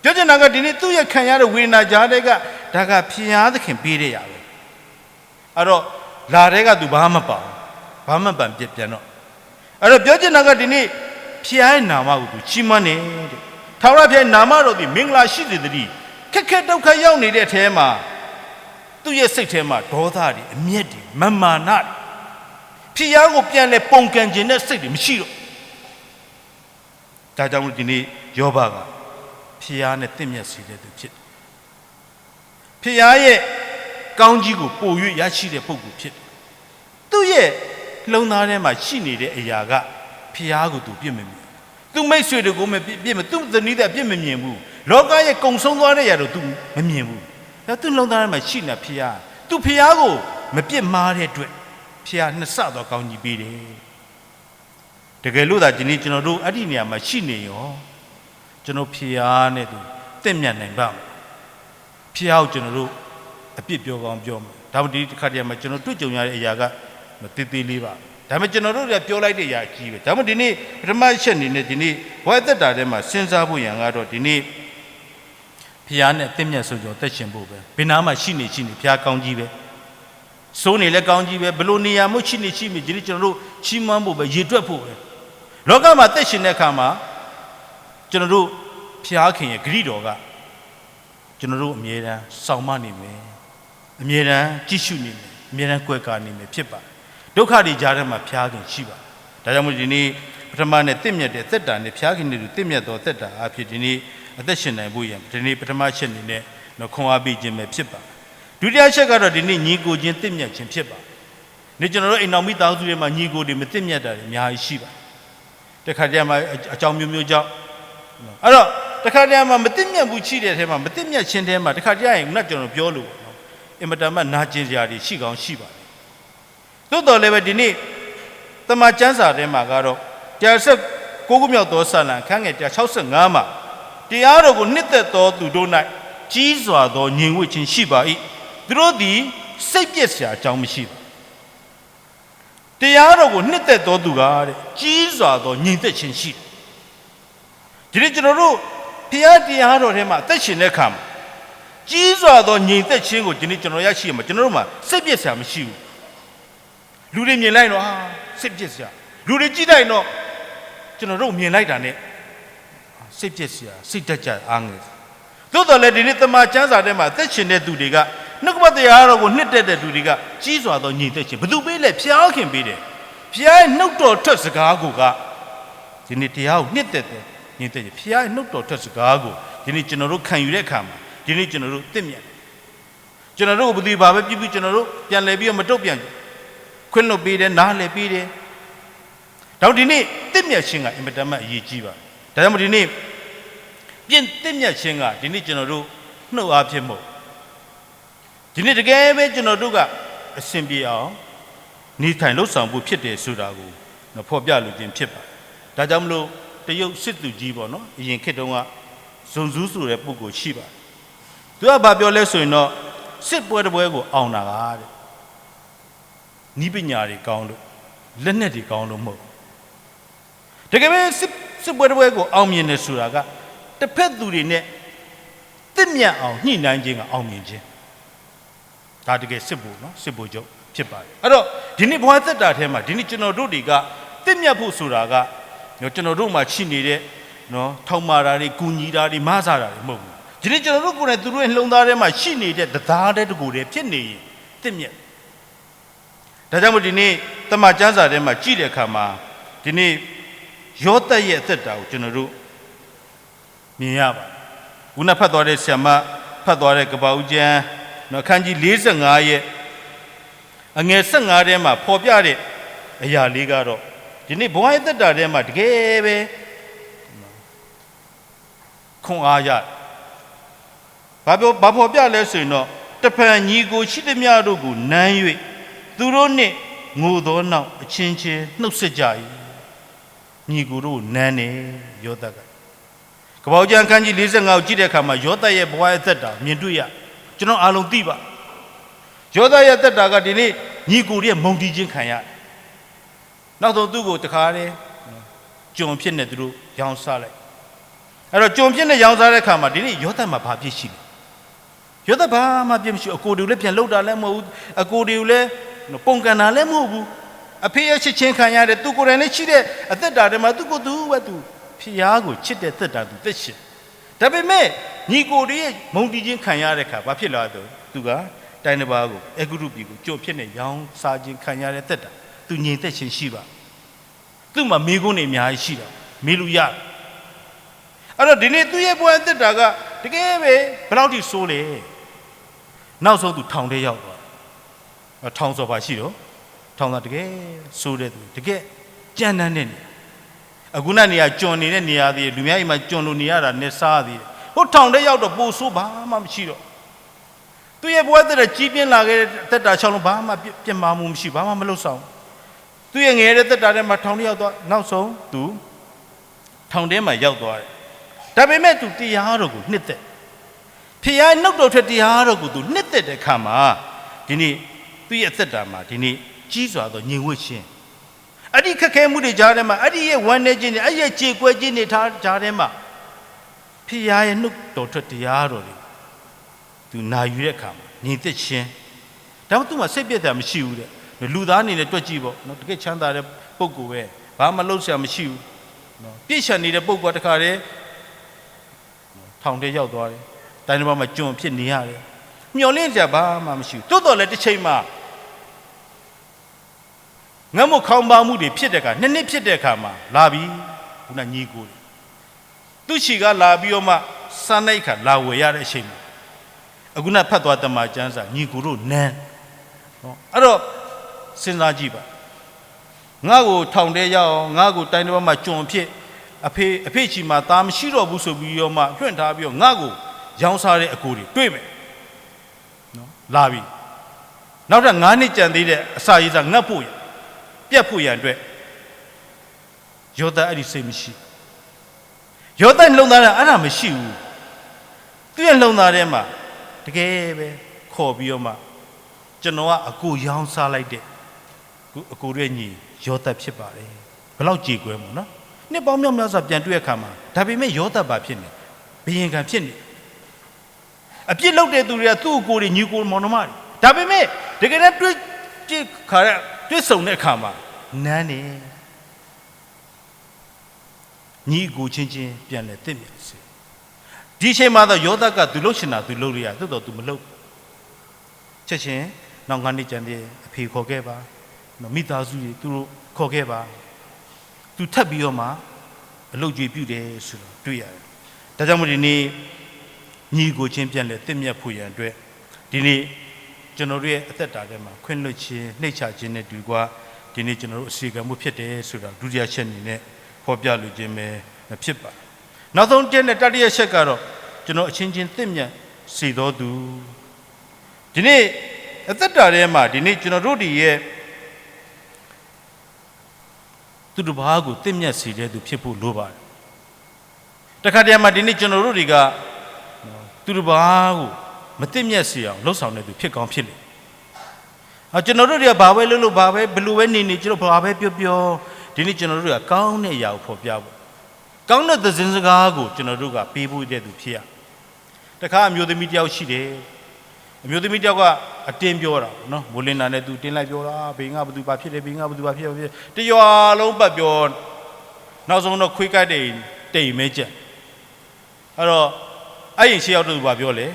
Speaker 1: Jojanaga didn't do your Kanyara Wina Jadega, Daga Pia the Kimpedia. Aro La Rega du Bama Bama Bam Piano. Aro Jojanaga didn't Pia Nama, Chimane, Taura Pia Namaro, the Mingla Shidi, Kakato Kayoni de Tema. Do you say Tema, Dotari, Mieti, Mamma Nat Piago Piane Ponkan Genet City, Michio Tajamudini, Yobaga, Piane Timia City, the Chit Piaye, Ganjigo, Poyu Yachi, the Pogu Chit. Do ye, Lonare Machini, the Yaga, Piago to Bimimi. Do make sure to go Bim, do the need of Bimimu. Loga Consonare to Mimu. That too long time machine Pia. To Piago, Mapia Maria to Pia Nasado County Bidi. The Galuda Genitino do Adinia machine, General Piane, Temian and Bam. Piao General, a pipio on Jom. Dowdy Cadia Machino to Junior Yaga, Matiti Liva. Damagino, a pure like the Yaki. Tamadini, Ramachan in the Dini, why the Dadema, Sensabu Yangado Dini. Piane, Timia Sojo, Tachimbo, Pinama Chini, Pia Counjive. Sony Le Counjive, Belonia, Mochini Chimi, General Chimambo, Jitrapo. Logama Tashinekama, General Piakin, Gridoga, General Miera, Saumani, Miera, Tishuni, Miera Quekani, Pipa. Dokadi Jarama Piagan Shiva. Dayamudini, Pramane Timia de Theta, and the Piakin to Timia do Theta, Apidini. Addition and William, Trini Patamachin in it, no Koabi Jim Pipa. Do the Ashagara the Nigo Gentimia Chimpipa? The general in Namita Zuma Nigo de Metimia, Mia Shiva. The Kadama, a Jamu job. I the Kadama Metimia Buchi at him, Metimia Chindema, the Kadam, not General Piolo. Imatama Najinjari, Shiga Shiva. Toto Leva Dini, the Machanza de Magaro, there's a Gogumio Dosana, Kang at House and Gama. The arrow knitted to do night, Jesus or Ning which in Shiba eat, through the Sapiesia, Jam Shiba. The arrow knitted to do God, Jesus or Nintech in sheep. Dirigiano, Pia the arrow him at the come. Jesus or Nintech with Dirigiano Yashima, Generoma, Sapiesia Mishu. Ludim Yelano, Sapiesia. Ludijida no General Mielight. Septia, Sitacha, Angles. Though the lady lit the marchans are them at the Chine Dudiga, look what they are when knitted the Dudiga, Jesus or the Nitachi, but do be let Pia can be there. Pia no to touch the Gaguga. Dinitia knitted it. Pia no to touch the Gago. Dinichino can you come? Dinichino Timia. General would be Baba General, Pian Lebia Matopian. Couldn't be there, Nale be there. Down in it, Timia Shinga in Madama Yijiva. Damodini. Bien Timia Chinga, Dinichino, no Abjemo. Dinit again, Genoduga, a Simbia, Nita no some would pit Sudago, no poor Yalu in Pipa. Dadamlo, the yoke sit to Jibono, in Kedonga, Sunzuzu Repugo Shiba. Do a babio lesso no, sit where the way go on a Nibinyari count, Lennetti count mo. Take away sit where the way go on in the Suraga. The pet do the net. Timia on Ni Nanjing on Minjin. That get Sibu, no? Sibu Joe, Chipa. I don't didn't want that him, didn't you know Rudiga, Timia Pusuraga, no Generuma Chini, no Tomarari, Kunida, Mazara, Mo. Didn't you look at the ruin Londare machine that the Tade to go to Pinny, Timia. Tadamudini, the Majanza de Machilia Kama, Dini Jota yet that General. Miaba. Una Padore Sama, Padore Gabauja, no Kanji Lizang Aye, and yes, Sangarema, Popiare, a ya ligaro. Didn't boy the Dadema gave Kong Aya. Babo Biales, no, the Panigo, Chidemiarugu, Nayue, Durone, Mudona, a chinche, no sejai. ညီကိုတို့နန်းနေယောသကကပောက်ကျန်ခန်းကြီး45ကိုကြည့်တဲ့အခါမှာယောသရဲ့ဘဝရဲ့သက်တာမြင်တွေ့ရကျွန်တော်အားလုံးသိပါယောသရဲ့သက်တာကဒီနေ့ညီကိုရဲ့မုံတီးခြင်းခံရနောက်ဆုံးသူ့ကိုတခါတည်းကျွန်ဖြစ်နေသူတို့ရောင်းစားလိုက်အဲ့တော့ကျွန်ဖြစ်နေရောင်းစားတဲ့အခါမှာဒီနေ့ယောသမှာဘာဖြစ်ရှိလဲယောသဘာမှပြမရှိအကိုတွေကိုလည်းပြန်လှုပ်တာလည်းမဟုတ်ဘူးအကိုတွေကိုလည်းပုံကန်တာလည်းမဟုတ်ဘူးအဖေရဲ့ချစ်ချင်းခံရတဲ့သူကိုယ်တိုင်လည်းရှိတဲ့အသက်တာထဲမှာသူကိုယ်သူပဲသူဖျားကိုချစ်တဲ့သက်တာသူသက်ရှင်ဒါပေမဲ့ညီကိုတွေရဲ့မုံတီးခြင်းခံရတဲ့အခါဘာဖြစ်လာတော့သူကတိုင်းတစ်ပါးကိုအဂုရုပြည်ကိုကြုံဖြစ်နေရောင်းစားခြင်းခံရတဲ့သက်တာသူငြိမ်သက်ခြင်းရှိပါသူ့မှာမိကုန်းတွေအများကြီးရှိတာမေးလို့ရအဲ့တော့ဒီနေ့သူ့ရဲ့ဘဝသက်တာကတကယ်ပဲဘယ်လောက်ထိဆိုးလဲနောက်ဆုံးသူထောင်ထဲရောက်သွားထောင်စော်ပါရှိတော့ထောင်သားတကယ်ဆိုးတဲ့သူတကယ်ကြမ်းတမ်းတဲ့နေအခုနနေရာကျွန်နေတဲ့နေရာသေးလူများအိမ်မှာကျွန်လို့နေရတာနဲ့စားသေးတယ်ဟိုထောင်ထဲရောက်တော့ပိုဆိုးဘာမှမရှိတော့သူရဲ့ဘဝသက်တာကြီးပြင်းလာခဲ့တဲ့သက်တာချောင်းလုံးဘာမှပြင်းမာမှုမရှိဘာမှမလုပ်ဆောင်သူရဲ့ငယ်တဲ့သက်တာထဲမှာထောင်ထဲရောက်သွားနောက်ဆုံးသူထောင်ထဲမှာရောက်သွားတယ်ဒါပေမဲ့သူတရားတော်ကိုနှစ်သက်ဖျားနှုတ်တော်ထွက်တရားတော်ကိုသူနှစ်သက်တဲ့အခါမှာဒီနေ့သူရဲ့သက်တာမှာဒီနေ့ကြီးစွာသောညီဝတ်ခြင်းအဲ့ဒီခက်ခဲမှုတွေကြားထဲမှာအဲ့ဒီရဲ့ဝမ်းနည်းခြင်းတွေအဲ့ဒီရဲ့ကြေကွဲခြင်းတွေကြားထဲမှာဖျားရဲ့နှုတ်တော်ထွက်တရားတော်တွေသူနာယူတဲ့အခါမှာညီသက်ခြင်းဒါမှသူ့မှာစိတ်ပြည့်တယ်မရှိဘူးတဲ့လူသားအနေနဲ့တွက်ကြည့်ပေါ့နော်တကယ်ချမ်းသာတဲ့ပုဂ္ဂိုလ်ပဲဘာမှလုပ်စရာမရှိဘူးနော်ပြည့်ချန်နေတဲ့ပုဂ္ဂိုလ်တခါတည်းထောင်ထဲရောက်သွားတယ်တိုင်းတစ်ပါးမှာကျွန်ဖြစ်နေရတယ်မျောလင့်ကြဘာမှမရှိဘူးတိုးတော်လည်းတစ်ချိန်မှာငတ်မခေါင်းပါမှုတွေဖြစ်တဲ့အခါနှစ်ဖြစ်တဲ့အခါမှာလာပြီးခုနညီကိုသူ့ချီကလာပြီးတော့မှစားနိုင်ခါလာဝယ်ရတဲ့အချိန်မှာအခုနဖတ်သွားတမန်ကျမ်းစာညီကိုတို့နန်းနော်အဲ့တော့စဉ်းစားကြည့်ပါငါ့ကိုထောင်ထဲရောက်အောင်ငါ့ကိုတိုင်းတစ်ပါးမှာကျွန်ဖြစ်အဖေချီမှာသားမရှိတော့ဘူးဆိုပြီးတော့မှလွှင့်ထားပြီးတော့ငါ့ကိုရောင်းစားတဲ့အကိုတွေတွေ့မယ်နော်လာပြီနောက်ထပ်9နှစ်ကြံသေးတဲ့အစာရေးစားငတ်ဖို့ပြတ်ဖို့ရန်အတွက်ယောသအဲ့ဒီစိတ်မရှိယောသနှလုံးသားကအဲ့ဒါမရှိဘူးသူ့ရဲ့နှလုံးသားထဲမှာတကယ်ပဲခေါ်ပြီးတော့မှကျွန်တော်ကအကိုရောင်းစားလိုက်တဲ့အကိုရဲ့ညီယောသဖြစ်ပါတယ်ဘယ်လောက်ကြေကွဲမို့နော်နှစ်ပေါင်းများစွာပြန်တွေ့ရခါမှာဒါပေမဲ့ယောသဘာဖြစ်နေဘယင်ကံဖြစ်နေအပြစ်လုပ်တဲ့သူတွေကသူ့အကိုတွေညီကိုမောင်နှမတွေဒါပေမဲ့တကယ်တော့တွေ့ကြည့်ခါရတွေ့ဆုံတဲ့အခါမှာနန်းနေညီကိုချင်းပြန်လဲတစ်မြတ်စေဒီချိန်မှာတော့ယောသကသူလှုပ်ရှင်တာသူလှုပ်ရသို့တော်သူမလှုပ်ချက်ချင်းနောက်9နှစ်ကျန်တဲ့အဖေခေါ်ခဲ့ပါမိသားစုတွေသူတို့ခေါ်ခဲ့ပါသူထပ်ပြီးတော့မှအလုပ်ကြွေပြုတယ်ဆိုတော့တွေ့ရတယ်ဒါကြောင့်မို့ဒီနေ့ညီကိုချင်းပြန်လဲတစ်မြတ်ဖို့ရန်အတွက်ဒီနေ့ကျွန်တော်တို့ရဲ့အသက်တာထဲမှာခွင့်လွှတ်ခြင်းနှိမ့်ချခြင်းနဲ့တူကွာဒီနေ့ကျွန်တော်တို့အစီအကံမှုဖြစ်တယ်ဆိုတာဒုတိယချက်အနေနဲ့ဖော်ပြလိုခြင်းပဲဖြစ်ပါနောက်ဆုံးတဲ့တတိယချက်ကတော့ကျွန်တော်အချင်းချင်းတစ်မြတ်စေတော်သူဒီနေ့အသက်တာထဲမှာဒီနေ့ကျွန်တော်တို့ဒီရဲ့သူတစ်ပါးကိုတစ်မြတ်စေတဲ့သူဖြစ်ဖို့လိုပါတယ်တခါတည်းမှာဒီနေ့ကျွန်တော်တို့တွေကသူတစ်ပါးကိုမတစ်မြတ်စေအောင်လှုပ်ဆောင်တဲ့သူဖြစ်ကောင်းဖြစ်လေကျွန်တော်တို့တွေကဘာပဲလုပ်ဘာပဲဘယ်လိုပဲနေကျွန်တော်ဘာပဲပြောဒီနေ့ကျွန်တော်တို့ကကောင်းတဲ့အရာကိုဖော်ပြဖို့ကောင်းတဲ့သတင်းစကားကိုကျွန်တော်တို့ကပေးဖို့တဲ့သူဖြစ်ရတခါအမျိုးသမီးတယောက်ရှိတယ်အမျိုးသမီးတယောက်ကအတင်းပြောတာနော်မိုးလင်းတာနဲ့သူတင်းလိုက်ပြောတာဘေးငါဘသူဘာဖြစ်လဲဘေးငါဘသူဘာဖြစ်တရွာလုံးပတ်ပြောနောက်ဆုံးတော့ခွေးကိုက်တိမ်မဲချက်အဲ့တော့အဲ့ရင်ရှေ့ရောက်တော့သူဘာပြောလဲ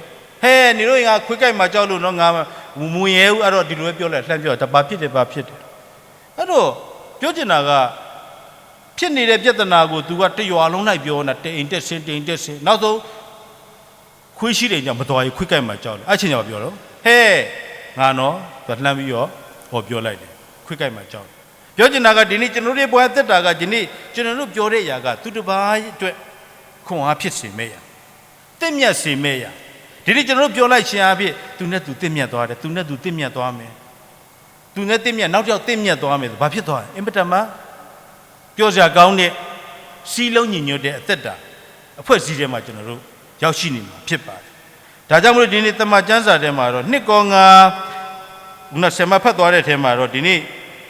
Speaker 1: ဟဲ့နေတို့ငါခွေးကိုက်မှာကြောက်လို့နော်ငါမဝင်ရဲဘူးအဲ့တော့ဒီလိုပဲပြောလိုက်လှမ်းပြောတာဘာဖြစ်တယ်အဲ့တော့ပြောချင်တာကဖြစ်နေတဲ့ပြဿနာကို तू ကတရွာလုံးလိုက်ပြောနေတာတိမ်တက်ဆင်းနောက်ဆုံးခွေးရှိတယ်ညမတော်ရခွေးကိုက်မှာကြောက်တယ်အဲ့ချင်းညပြောတော့ဟဲ့ငါနော်သူလှမ်းပြီးတော့ဟောပြောလိုက်တယ်ခွေးကိုက်မှာကြောက်ပြောချင်တာကဒီနေ့ကျွန်တော်တို့ဘွားသက်တာကဒီနေ့ကျွန်တော်တို့ပြောတဲ့အရာကသူတစ်ပါးအတွက်ခွန်အားဖြစ်စေမဲ့ရတင့်မြတ်စေမဲ့ရဒီနေ့ကျွန်တော်တို့ပြောလိုက်ခြင်းအဖြစ်သူနဲ့သူတင့်မြတ်သွားတယ်သူနဲ့သူတင့်မြတ်သွားမယ်သူနဲ့တင့်မြတ်နောက်တစ်ယောက်တင့်မြတ်သွားမယ်ဆိုဘာဖြစ်သွားလဲအင်ပတမ ပြောစရာကောင်းတဲ့စီးလုံးညီညွတ်တဲ့အသက်တာအဖွဲ့အစည်းထဲမှာကျွန်တော်တို့ရောက်ရှိနေမှာဖြစ်ပါတယ်ဒါကြောင့်မလို့ဒီနေ့တမန်ကျမ်းစာထဲမှာတော့နှစ်ကောငါခုနဆယ်မဖတ်သွားတဲ့ထဲမှာတော့ဒီနေ့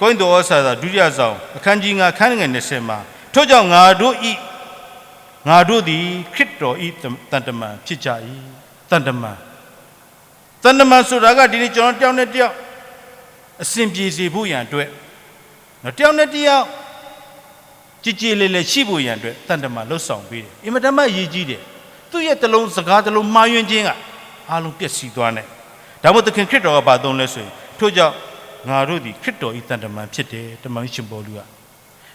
Speaker 1: ကိုင်းတော်ဩစာဒုတိယဆောင်အခန်းကြီး9ခန်းငယ်20မှာထို့ကြောင့်ငါတို့သည်ခရစ်တော်ဤတန်တမန်ဖြစ်ကြ၏တန်တမန်ဆိုတာကဒီနေ့ကျွန်တော်တယောက်နဲ့တယောက်အစဉ်ပြေစေဖို့ရန်အတွက်တယောက်နဲ့တယောက်ကြည်ကြည်လေးလေးရှိဖို့ရန်အတွက်တန်တမန်လှုပ်ဆောင်ပေးတယ်အင်မတန်မှရည်ကြီးတယ်သူ့ရဲ့တလုံးစကားတလုံးမှားယွင်းခြင်းကအားလုံးပျက်စီးသွားတယ်ဒါမို့သခင်ခရစ်တော်ကဘာသုံးလဲဆိုရင်ထို့ကြောင့်ငါတို့သည်ခရစ်တော်ဤတန်တမန်ဖြစ်တယ်တမန်ရှင်ပေါလုက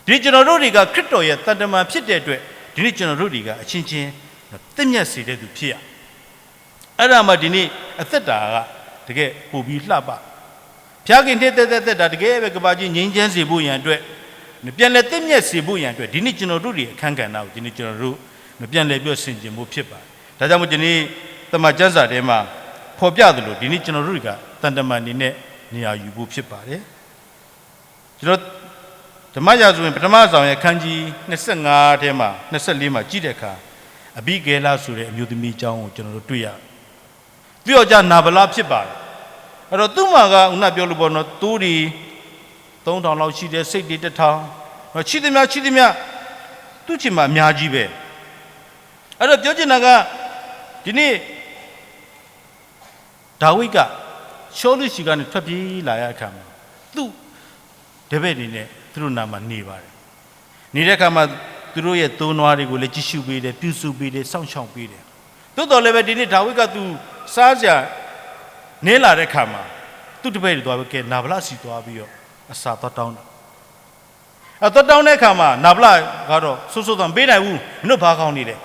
Speaker 1: ဒီကျွန်တော်တို့တွေကခရစ်တော်ရဲ့တန်တမန်ဖြစ်တဲ့အတွက်ဒီနေ့ကျွန်တော်တို့တွေကအချင်းချင်းတင့်မြတ်စေတဲ့သူဖြစ်ရအဲ့ဒါမှဒီနေ့အသက်တာကတကယ်ပို့ပြီးလှပဖျားခင်တဲ့တာတကယ်ပဲကဘာကြီးငြိမ်းချမ်းစေဖို့ရန်အတွက်ပြန်လဲတင့်မြတ်စေဖို့ရန်အတွက်ဒီနေ့ကျွန်တော်တို့တွေအခန်းကဏ္ဍကိုဒီနေ့ကျွန်တော်တို့ပြန်လဲပြောဆင်ခြင်မှုဖြစ်ပါတယ်ဒါကြောင့်မို့ဒီနေ့တမန်ကျမ်းစာထဲမှာဖော်ပြသလိုဒီနေ့ကျွန်တော်တို့တွေကတန်တမန်နေနဲ့နေရာယူဖို့ဖြစ်ပါတယ်ကျွန်တော်ဓမ္မရာဇဝင်ပထမဆောင်ရဲ့ခန်းကြီး25ထဲမှာ24မှာကြည့်တဲ့အခါအဘိဂဲလဆိုတဲ့အမျိုးသမီးအကြောင်းကိုကျွန်တော်တို့တွေ့ရတယ်ပြီးတော့じゃနာဗလာဖြစ်ပါတယ်အဲ့တော့သူ့မှာကခုနပြောလို့ပေါ့နော်တိုးတွေ3000လောက်ရှိတယ်စိတ်တွေ1000ရှိသမျှသူ့ချင်မှာအများကြီးပဲအဲ့တော့ပြောချင်တာကဒီနေ့ဒါဝိဒ်ကရှောလုရှိကနေထွက်ပြေးလာရတဲ့အခါမှာသူ့တပည့်တွေနဲ့သူတို့နာမှာနေပါတယ်နေတဲ့အခါမှာသူတို့ရဲ့သိုးနွားတွေကိုလည်းကြည့်ရှုပေးတယ်ပြုစုပေးတယ်စောင့်ရှောက်ပေးတယ်သို့တော်လည်းပဲဒီနေ့ဒါဝိဒ်ကသူစားစရာနေလာတဲ့အခါမှာသူ့တပည့်တွေသွားပြီးကဲနာဗလစီသွားပြီးတော့အစာသွားတောင်းတာသွားတောင်းတဲ့အခါမှာနာဗလကတော့စိုးစိုးတော့ပေးနိုင်ဘူးမင်းတို့ဘာကောင်းနေလဲ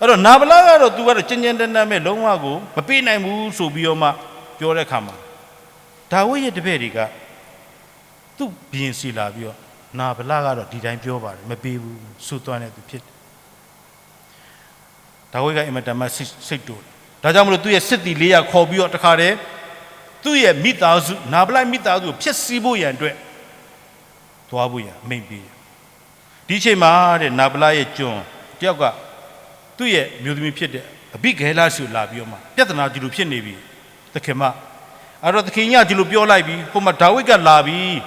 Speaker 1: အဲ့တော့နာဗလကတော့သူကတော့ကျဉ်ကျဉ်တန်းတန်းပဲလုံးဝကိုမပေးနိုင်ဘူးဆိုပြီးတော့မှပြောတဲ့အခါမှာဒါဝိဒ်ရဲ့တပည့်တွေကသူ့ဘီရင်စီလာပြီးတော့နာဗလကတော့ဒီတိုင်းပြောပါတယ်မပေးဘူးဆိုသွားတဲ့သူဖြစ်တယ်ဒါဝိဒ်ကအင်မတန်မှစိတ်တိုးတယ်ဒါကြောင့်မလို့သူ့ရဲ့စစ်သည်400ခေါ်ပြီးတော့တခါတည်းသူ့ရဲ့မိသားစုနာဗလမိသားစုကိုဖျက်ဆီးဖို့ရန်အတွက်သွားဖို့ရန်အမိန့်ပေးတယ်ဒီအချိန်မှာတဲ့နာဗလရဲ့ကျွန်တယောက်ကသူ့ရဲ့မျိုးသမီးဖြစ်တဲ့အဘိဂဲလဆိုလာပြီးတော့မှပြဿနာကြီးလိုဖြစ်နေပြီသခင်မအဲ့တော့သခင်ညကြီးလိုပြောလိုက်ပြီးဟိုမှာဒါဝိဒ်ကလာပြီး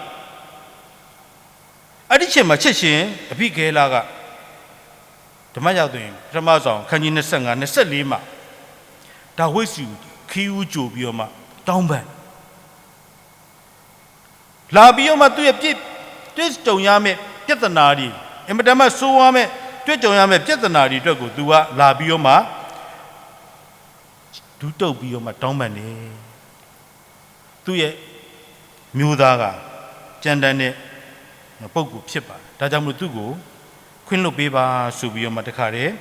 Speaker 1: အဲ့ဒီချိန်မှာချက်ရှင်အဘိဂဲလကဓမ္မရောက်တွင်ပထမဆောင်ခန်းကြီး25 24မှာဒါဝိဒ်စီခီးဦးကြိုပြီးတော့မှတောင်းပန်လာပြီးတော့မှသူ့ရဲ့တွေ့ကြုံရမယ့်ပြဿနာတွေအင်မတန်မှဆိုးဝါးမဲ့တွေ့ကြုံရမယ့်ပြဿနာတွေအတွက်ကိုသူကလာပြီးတော့မှဒူးတုပ်ပြီးတော့မှတောင်းပန်တယ်သူ့ရဲ့မျိုးသားကကြမ်းတမ်းတဲ့ပုဂ္ဂိုလ်ဖြစ်ပါတယ်ဒါကြောင့်မို့သူ့ကိုခွင့်လွှတ်ပေးပါဆိုပြီးတော့မှတခါတည်း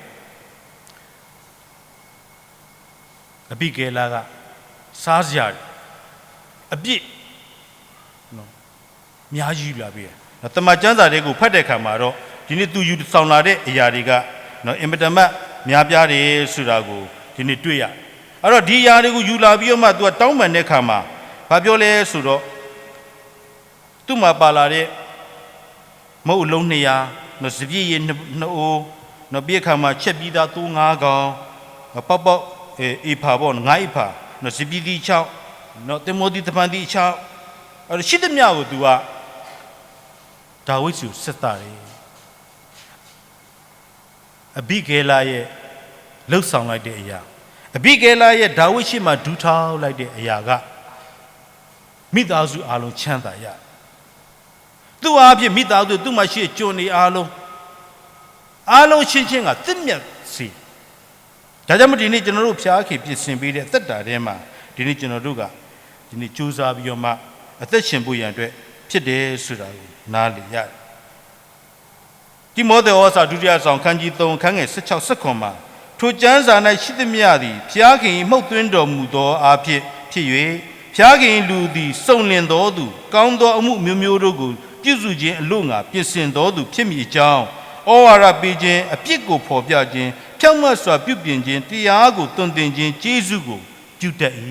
Speaker 1: အဘိဂဲလကစားစရာအပြစ်နော်အများကြီးလာပြီတမန်ကျမ်းစာတွေကိုဖတ်တဲ့အခါမှာတော့ဒီနေ့သူယူဆောင်လာတဲ့အရာတွေကနော်အင်မတန်မှများပြားတယ်ဆိုတာကိုဒီနေ့တွေ့ရအဲ့တော့ဒီအရာတွေကိုယူလာပြီးတော့မှသူကတောင်းပန်တဲ့အခါမှာဘာပြောလဲဆိုတော့သူ့မှာပါလာတဲ့မဟုတ်လုံး200နော်စပြည့်ရ2အိုးနော်ပြည့်ခါမှာချက်ပြီးသား3 5ကောင်ပေါက်အေဖာပေါ့9အေဖာနော်စပြည့်တီ6နော်တင်မိုတီတပန်တီ6အဲ့တော့ရှိသမျှကိုသူကဒါဝိဒ်ကိုဆက်တာတယ်အဘိဂဲလရဲ့လှုပ်ဆောင်လိုက်တဲ့အရာအဘိဂဲလရဲ့ဒါဝိဒ်ရှိမှဒူးထောက်လိုက်တဲ့အရာကမိသားစုအားလုံးချမ်းသာရသူ့အားဖြင့်မိသားစုသူ့မှာရှိတဲ့ကျွန်တွေအားလုံးချင်းချင်းကတင့်မြတ်စီဒါကြောင့်မဒီနေ့ကျွန်တော်တို့ဖျားခင်ပြင်ဆင်ပေးတဲ့အသက်တာထဲမှာဒီနေ့ကျွန်တော်တို့ကဒီနေ့ကြိုးစားပြီးတော့မှအသက်ရှင်ဖို့ရန်အတွက်ဖြစ်တယ်ဆိုတာကိုနားလည်ရတယ်တိမောသေဩစာဒုတိယဆောင်ခန်းကြီး3ခန်းငယ်16 19မှာထိုကျမ်းစာ၌ရှိသမျှသည်ဖျားခင်မှုတ်သွင်းတော်မူသောအားဖြင့်ဖြစ်၍ဖျားခင်လူသည်စုံလင်တော်သူကောင်းသောအမှုမျိုးမျိုးတို့ကိုပြုစုခြင်းအလို့ငါပြင်ဆင်တော်သူဖြစ်မည်အကြောင်းဩဝါဒပေးခြင်းအပြစ်ကိုဖော်ပြခြင်းဖြောင့်မတ်စွာပြုပြင်ခြင်းတရားကိုသွန်သင်ခြင်းကျေးဇူးကိုပြုတတ်၏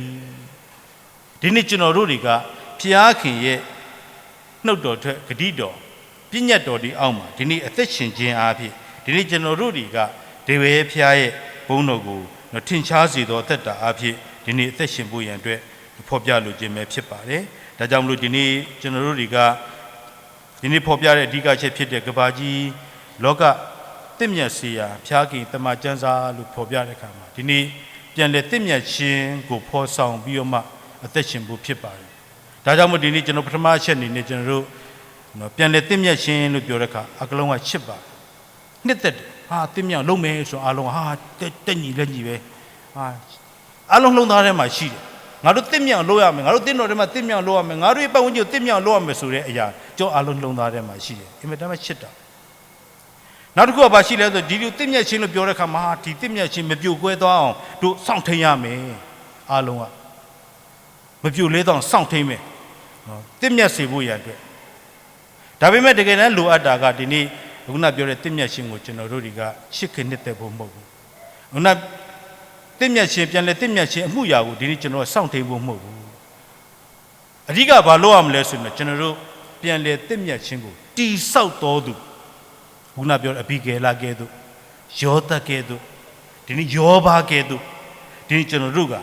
Speaker 1: ဒီနေ့ကျွန်တော်တို့တွေကဖျားခင်ရဲ့နှုတ်တော်ထွက်ဂတိတော်ပြ ညတ်တော်ဒီအောက်မှာဒီနေ့အသက်ရှင်ခြင်းအားဖြင့်ဒီနေ့ကျွန်တော်တို့တွေကဒေဝရဲ့ဖျားရဲ့ဘုန်းတော်ကိုထင်ရှားစေသောအသက်တာအားဖြင့်ဒီနေ့အသက်ရှင်ဖို့ရန်အတွက်ဖော်ပြလိုခြင်းပဲဖြစ်ပါတယ်။ဒါကြောင့်မလို့ဒီနေ့ကျွန်တော်တို့တွေကဒီနေ့ဖော်ပြတဲ့အဓိကချက်ဖြစ်တဲ့ကဘာကြီးလောကတင့်မြတ်စေရာဖျားခင်တမန်ကျမ်းစာလို့ဖော်ပြတဲ့အခါမှာဒီနေ့ပြန်လေတင့်မြတ်ခြင်းကိုဖော်ဆောင်ပြီးတော့မှအသက်ရှင်ဖို့ဖြစ်ပါတယ်။ဒါကြောင့်မို့ဒီနေ့ကျွန်တော်ပထမအချက်အနေနဲ့ကျွန်တော်တို့ပြန်လေတင့်မြတ်ခြင်းလို့ပြောတဲ့အခါအကလုံးကချစ်ပါနှစ်သက်တယ်ဟာတင့်မြတ်လုံးမယ်ဆိုအားလုံးဟာတက်ညီလက်ညီပဲဟာအားလုံးလုံးသားထဲမှာရှိတယ်ငါတို့တင့်မြတ်လို့ရမယ်ငါတို့တင်းတော်ထဲမှာတင့်မြတ်လို့ရမယ်ငါတို့ရဲ့ပတ်ဝန်းကျင်တင့်မြတ်လို့ရမယ်ဆိုတဲ့အရာကြောအားလုံးလုံးသားထဲမှာရှိတယ်အင်မတန်မှချစ်တာနောက်တစ်ခုကဘာရှိလဲဆိုဒီလိုတင့်မြတ်ခြင်းလို့ပြောတဲ့အခါမှာဒီတင့်မြတ်ခြင်းမပြိုကွဲသွားအောင်တို့စောင့်ထိန်ရမယ်အားလုံးကမပြိုလဲတော့စောင့်ထိန်မယ်နော်တင့်မြတ်စေဖို့ရတဲ့ဒါပေမဲ့တကယ်တမ်းလိုအပ်တာကဒီနေ့ခုနပြောတဲ့တင့်မြတ်ခြင်းကိုကျွန်တော်တို့တွေကချစ်ခင်နှစ်သက်ဖို့မဟုတ်ဘူးခုနတင့်မြတ်ခြင်းပြန်လဲတင့်မြတ်ခြင်းအမှုရာကိုဒီနေ့ကျွန်တော်စောင့်ထိန်ဖို့မဟုတ်ဘူးအဓိကဘာလို့ရမလဲဆိုရင်ကျွန်တော်တို့ပြန်လဲတင့်မြတ်ခြင်းကိုတိဆောက်တော်သူခုနပြောတဲ့အဘိဂေလကဲ့သို့ယောသကဲ့သို့ဒီနေ့ယောဘကဲ့သို့ဒီနေ့ကျွန်တော်တို့က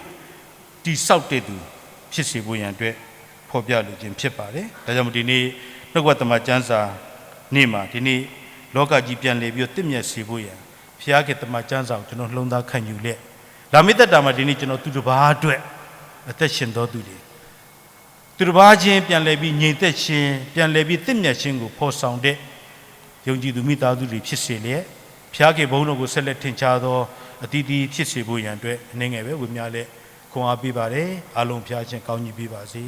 Speaker 1: တိဆောက်တဲ့သူဖြစ်စေဖို့ရန်အတွက်ဖော်ပြလိုခြင်းဖြစ်ပါတယ်ဒါကြောင့်ဒီနေ့နှုတ်ကပတ်သမကျမ်းစာနေ့မှာဒီနေ့လောကကြီးပြန်လည်ပြီးတင့်မြတ်စေဖို့ရန်ဘုရားရဲ့သမကျမ်းစာကိုကျွန်တော်လှုံ့သားခံယူလက်လာမိသက်တာမှာဒီနေ့ကျွန်တော်သူတစ်ပါးအတွက်အသက်ရှင်တော်သူတွေသူတစ်ပါးချင်းပြန်လည်ပြီးညီသက်ခြင်းပြန်လည်ပြီးတင့်မြတ်ခြင်းကိုဖော်ဆောင်တဲ့ယုံကြည်သူမိသားစုတွေဖြစ်စေလျက်ဘုရားရဲ့ဘုန်းတော်ကိုဆက်လက်ထင်ရှားသောအသီးသီးဖြစ်စေဖို့ရန်အတွက်အနေငယ်ပဲဝေမျှလက်ခွန်အားပေးပါတယ်အားလုံးဘုရားရှင်ကောင်းကြီးပေးပါစေ